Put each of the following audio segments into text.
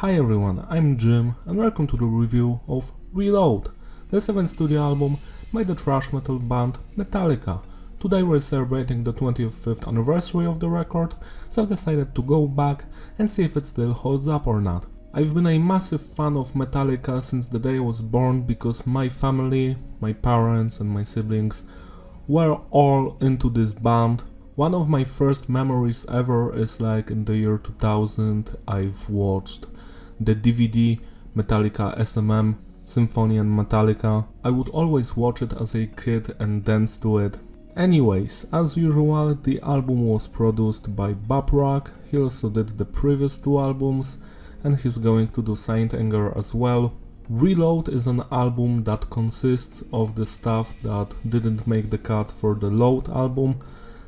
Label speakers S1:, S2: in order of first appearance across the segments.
S1: Hi everyone, I'm Jim and welcome to the review of Reload, the 7th studio album by the thrash metal band Metallica. Today we're celebrating the 25th anniversary of the record, so I've decided to go back and see if it still holds up or not. I've been a massive fan of Metallica since the day I was born because my family, my parents and my siblings were all into this band. One of my first memories ever is like in the year 2000 I've watched the DVD Metallica SMM Symphony and Metallica. I would always watch it as a kid and dance to it. Anyways, as usual, the album was produced by Bob Rock. He also did the previous two albums and he's going to do Saint Anger as well. Reload is an album that consists of the stuff that didn't make the cut for the Load album.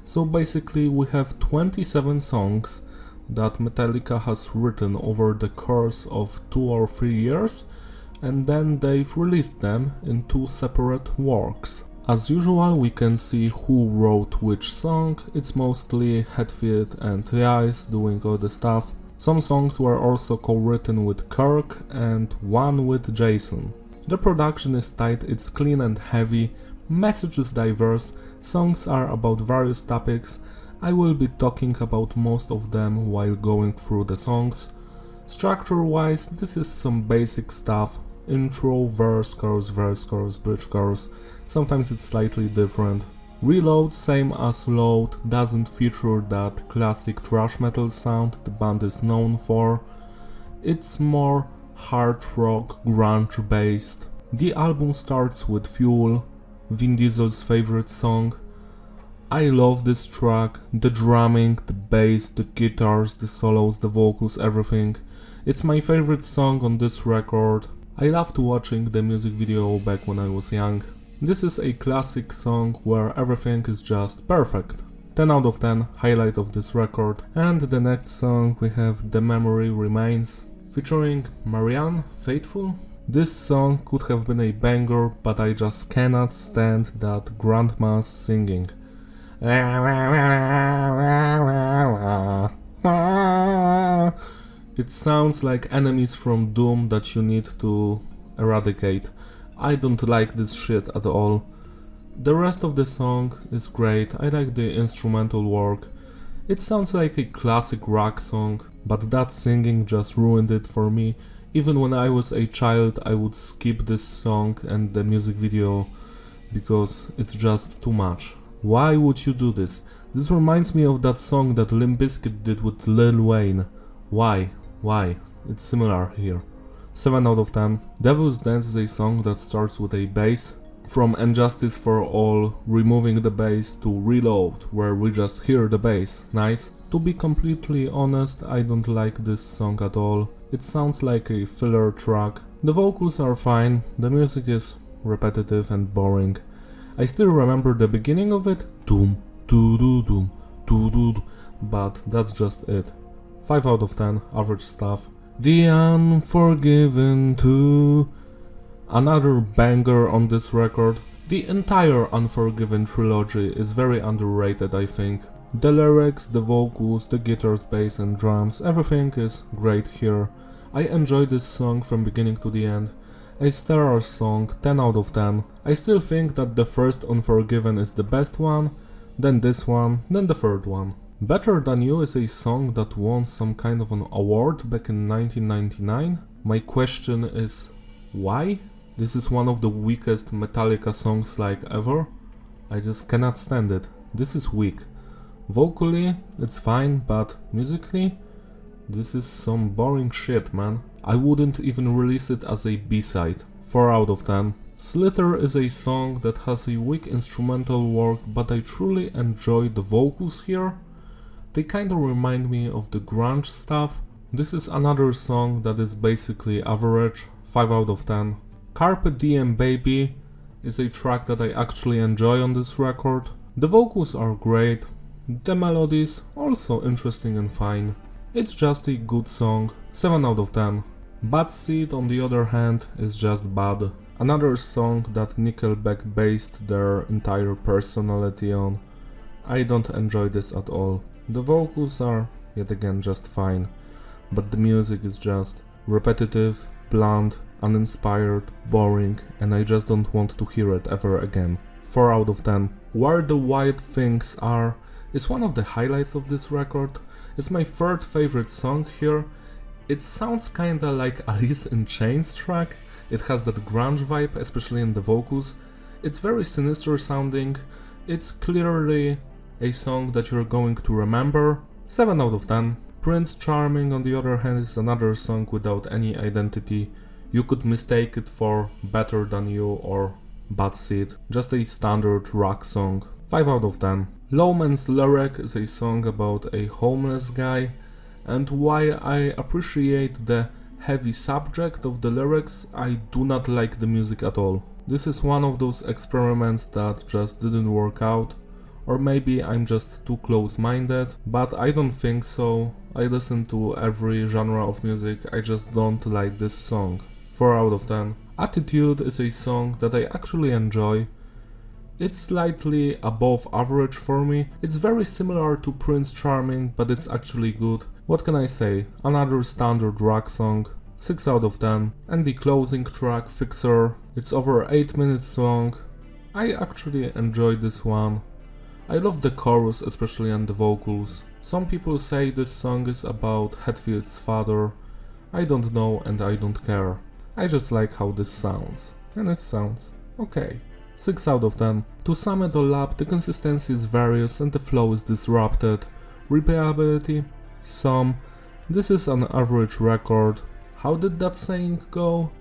S1: So basically we have 27 songs that Metallica has written over the course of 2 or 3 years, and then they've released them in 2 separate works. As usual, we can see who wrote which song. It's mostly Hetfield and Rice doing all the stuff. Some songs were also co-written with Kirk and one with Jason. The production is tight, it's clean and heavy, message is diverse, songs are about various topics. I will be talking about most of them while going through the songs. Structure-wise, this is some basic stuff. Intro, verse, chorus, bridge, chorus. Sometimes it's slightly different. Reload, same as Load, doesn't feature that classic thrash metal sound the band is known for. It's more hard rock, grunge based. The album starts with Fuel, Vin Diesel's favorite song. I love this track, the drumming, the bass, the guitars, the solos, the vocals, everything. It's my favorite song on this record. I loved watching the music video back when I was young. This is a classic song where everything is just perfect. 10 out of 10, highlight of this record. And the next song we have The Memory Remains, featuring Marianne Faithfull. This song could have been a banger, but I just cannot stand that grandma's singing. It sounds like enemies from Doom that you need to eradicate. I don't like this shit at all. The rest of the song is great, I like the instrumental work. It sounds like a classic rock song, but that singing just ruined it for me. Even when I was a child I would skip this song and the music video because it's just too much. Why would you do this? This reminds me of that song that Limp Bizkit did with Lil Wayne. Why? It's similar here. 7 out of 10. Devil's Dance is a song that starts with a bass. From Injustice for All, removing the bass, to Reload, where we just hear the bass. Nice. To be completely honest, I don't like this song at all. It sounds like a filler track. The vocals are fine, the music is repetitive and boring. I still remember the beginning of it, doom, doo-doo-doom, doo-doo-doo, but that's just it. 5 out of 10, average stuff. The Unforgiven 2, another banger on this record. The entire Unforgiven trilogy is very underrated, I think. The lyrics, the vocals, the guitars, bass and drums, everything is great here. I enjoy this song from beginning to the end. A stellar song, 10 out of 10. I still think that the first Unforgiven is the best one, then this one, then the third one. Better Than You is a song that won some kind of an award back in 1999. My question is, why? This is one of the weakest Metallica songs like ever. I just cannot stand it. This is weak. Vocally, it's fine, but musically, this is some boring shit, man. I wouldn't even release it as a B-side. 4 out of 10. Slither is a song that has a weak instrumental work, but I truly enjoy the vocals here. They kinda remind me of the grunge stuff. This is another song that is basically average. 5 out of 10. Carpe Diem Baby is a track that I actually enjoy on this record. The vocals are great. The melodies also interesting and fine. It's just a good song, 7 out of 10. Bad Seed on the other hand is just bad. Another song that Nickelback based their entire personality on. I don't enjoy this at all. The vocals are, yet again, just fine, but the music is just repetitive, bland, uninspired, boring, and I just don't want to hear it ever again. 4 out of 10. Where the Wild Things Are is one of the highlights of this record. It's my third favorite song here. It sounds kinda like Alice in Chains track. It has that grunge vibe, especially in the vocals. It's very sinister sounding. It's clearly a song that you're going to remember. 7 out of 10. Prince Charming, on the other hand, is another song without any identity. You could mistake it for Better Than You or Bad Seed. Just a standard rock song. 5 out of 10. Lowman's Lyric is a song about a homeless guy, and while I appreciate the heavy subject of the lyrics, I do not like the music at all. This is one of those experiments that just didn't work out, or maybe I'm just too close-minded, but I don't think so. I listen to every genre of music, I just don't like this song. 4 out of 10. Attitude is a song that I actually enjoy. It's slightly above average for me. It's very similar to Prince Charming, but it's actually good. What can I say? Another standard rock song. 6 out of 10. And the closing track, Fixer. It's over 8 minutes long. I actually enjoyed this one. I love the chorus, especially, and the vocals. Some people say this song is about Hetfield's father. I don't know and I don't care. I just like how this sounds. And it sounds okay. 6 out of 10. To sum it all up, the consistency is various and the flow is disrupted. Replayability? Some. This is an average record. How did that saying go?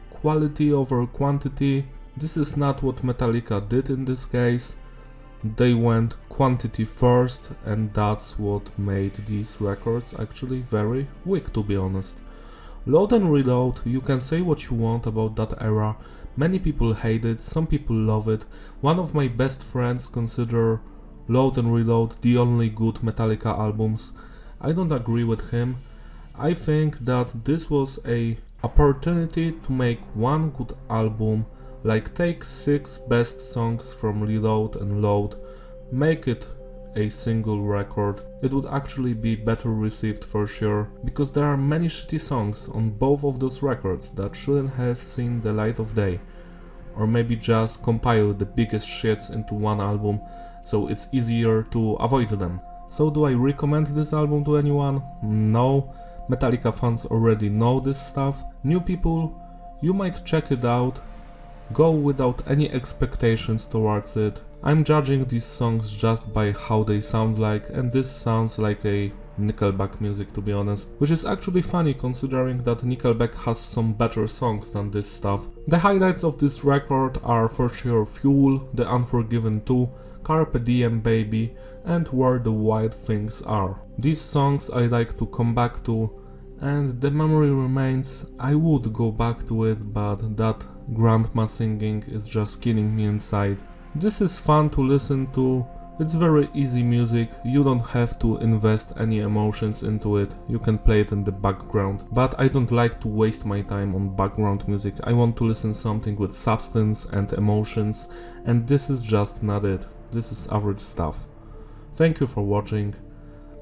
S1: Quality over quantity? This is not what Metallica did in this case. They went quantity first, and that's what made these records actually very weak, to be honest. Load and Reload, you can say what you want about that era. Many people hate it, some people love it. One of my best friends consider Load and Reload the only good Metallica albums. I don't agree with him. I think that this was a opportunity to make one good album, like take 6 best songs from Reload and Load, make it a single record. It would actually be better received for sure, because there are many shitty songs on both of those records that shouldn't have seen the light of day, or maybe just compile the biggest shits into one album so it's easier to avoid them. So do I recommend this album to anyone? No. Metallica fans already know this stuff. New people, you might check it out. Go without any expectations towards it. I'm judging these songs just by how they sound like, and this sounds like a Nickelback music, to be honest, which is actually funny considering that Nickelback has some better songs than this stuff. The highlights of this record are for sure Fuel, The Unforgiven 2, Carpe Diem Baby, and Where the Wild Things Are. These songs I like to come back to, and The Memory Remains, I would go back to it, but that grandma singing is just killing me inside. This is fun to listen to, it's very easy music, you don't have to invest any emotions into it, you can play it in the background. But I don't like to waste my time on background music, I want to listen something with substance and emotions, and this is just not it, this is average stuff. Thank you for watching.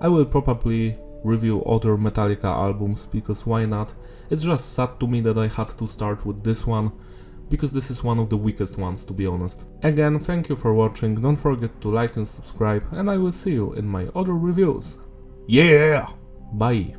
S1: I will probably review other Metallica albums, because why not? It's just sad to me that I had to start with this one, because this is one of the weakest ones, to be honest. Again, thank you for watching, don't forget to like and subscribe, and I will see you in my other reviews. Yeah! Bye!